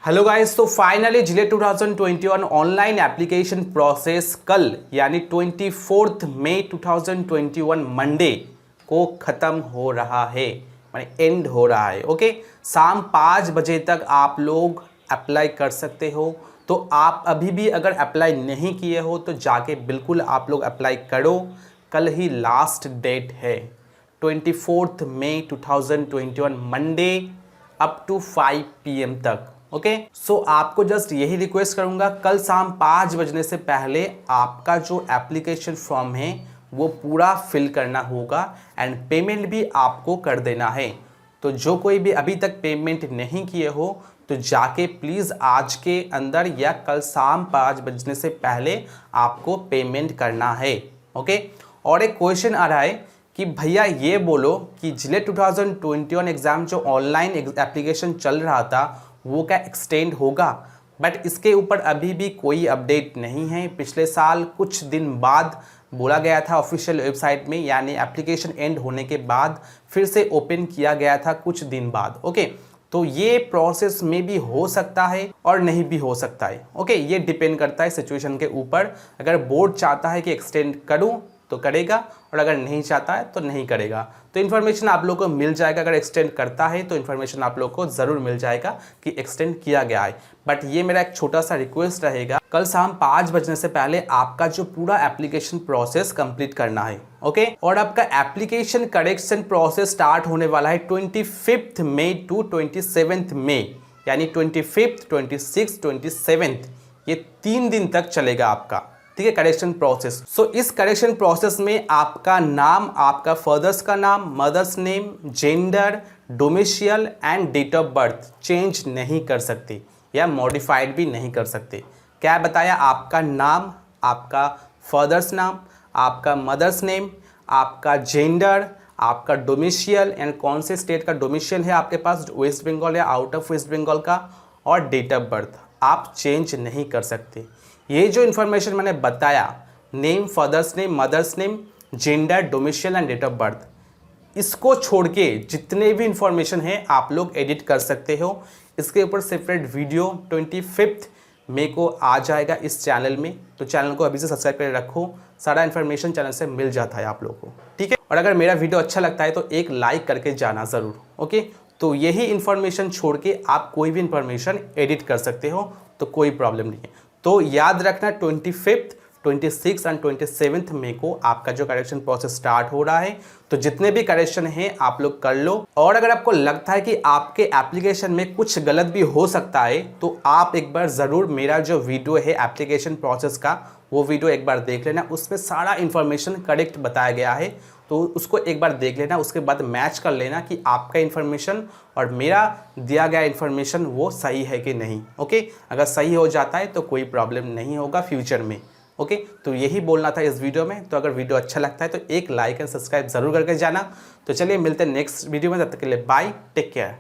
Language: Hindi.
हेलो गाइस, तो finally Gillette 2021 online application process कल यानी 24 मई 2021 मंडे को ख़त्म हो रहा है, माने एंड हो रहा है। ओके, शाम 5 बजे तक आप लोग अप्लाई कर सकते हो। तो आप अभी भी अगर अप्लाई नहीं किए हो तो जाके बिल्कुल आप लोग अप्लाई करो। कल ही लास्ट डेट है 24 मई 2021 मंडे अप टू 5 PM तक। ओके, सो आपको जस्ट यही रिक्वेस्ट करूंगा, कल शाम 5 बजने से पहले आपका जो एप्लीकेशन फॉर्म है वो पूरा फिल करना होगा एंड पेमेंट भी आपको कर देना है। तो जो कोई भी अभी तक पेमेंट नहीं किए हो तो जाके प्लीज़ आज के अंदर या कल शाम 5 बजने से पहले आपको पेमेंट करना है। ओके, और एक क्वेश्चन आ रहा है कि भैया ये बोलो कि जिलेट 2021 एग्ज़ाम जो ऑनलाइन एप्लीकेशन चल रहा था वो क्या एक्सटेंड होगा, बट इसके ऊपर अभी भी कोई अपडेट नहीं है। पिछले साल कुछ दिन बाद बोला गया था ऑफिशियल वेबसाइट में, यानी एप्लीकेशन एंड होने के बाद फिर से ओपन किया गया था कुछ दिन बाद। ओके, तो ये प्रोसेस में भी हो सकता है और नहीं भी हो सकता है। ओके, ये डिपेंड करता है सिचुएशन के ऊपर। अगर बोर्ड चाहता है कि एक्सटेंड करूं तो करेगा और अगर नहीं चाहता है तो नहीं करेगा। तो इन्फॉर्मेशन आप लोग को मिल जाएगा। अगर एक्सटेंड करता है तो इन्फॉर्मेशन आप लोग को ज़रूर मिल जाएगा कि एक्सटेंड किया गया है। बट ये मेरा एक छोटा सा रिक्वेस्ट रहेगा, कल शाम 5 बजने से पहले आपका जो पूरा एप्लीकेशन प्रोसेस कंप्लीट करना है। ओके, और आपका एप्लीकेशन करेक्शन प्रोसेस स्टार्ट होने वाला है 25 मई टू 27 मई, यानी 25, 26, 27 ये 3 दिन तक चलेगा आपका, ठीक है, करेक्शन प्रोसेस। सो इस करेक्शन प्रोसेस में आपका नाम, आपका फादर्स का नाम, mother's name, gender, domicile and date of birth change नहीं कर सकते या मॉडिफाइड भी नहीं कर सकते। क्या बताया? आपका नाम, आपका फादर्स नाम, आपका मदर्स नेम, आपका जेंडर, आपका डोमिशियल एंड कौन से स्टेट का डोमिशियल है आपके पास, वेस्ट बंगाल या आउट ऑफ वेस्ट बंगाल का, और डेट ऑफ बर्थ आप चेंज नहीं कर सकते। ये जो इन्फॉर्मेशन मैंने बताया, name, father's name, mother's name, gender, domicile and date of birth, इसको छोड़ के जितने भी इंफॉर्मेशन है आप लोग एडिट कर सकते हो। इसके ऊपर सेपरेट वीडियो 25 मई को आ जाएगा इस चैनल में, तो चैनल को अभी से सब्सक्राइब करके रखो। सारा इन्फॉर्मेशन चैनल से मिल जाता है आप लोगों को, ठीक है। और अगर मेरा वीडियो अच्छा लगता है तो एक लाइक करके जाना ज़रूर। ओके, तो यही इन्फॉर्मेशन छोड़ के आप कोई भी इन्फॉर्मेशन एडिट कर सकते हो, तो कोई प्रॉब्लम नहीं है। तो याद रखना 25, 26 एंड 27 मई को आपका जो करेक्शन प्रोसेस स्टार्ट हो रहा है। तो जितने भी करेक्शन हैं आप लोग कर लो। और अगर आपको लगता है कि आपके एप्लीकेशन में कुछ गलत भी हो सकता है तो आप एक बार ज़रूर मेरा जो वीडियो है एप्लीकेशन प्रोसेस का, वो वीडियो एक बार देख लेना। उसमें सारा इन्फॉर्मेशन करेक्ट बताया गया है, तो उसको एक बार देख लेना। उसके बाद मैच कर लेना कि आपका इन्फॉर्मेशन और मेरा दिया गया इन्फॉर्मेशन वो सही है कि नहीं। ओके, अगर सही हो जाता है तो कोई प्रॉब्लम नहीं होगा फ्यूचर में। ओके, तो यही बोलना था इस वीडियो में। तो अगर वीडियो अच्छा लगता है तो एक लाइक एंड सब्सक्राइब ज़रूर करके जाना। तो चलिए मिलते हैं नेक्स्ट वीडियो में, तब तक के लिए बाय, टेक केयर।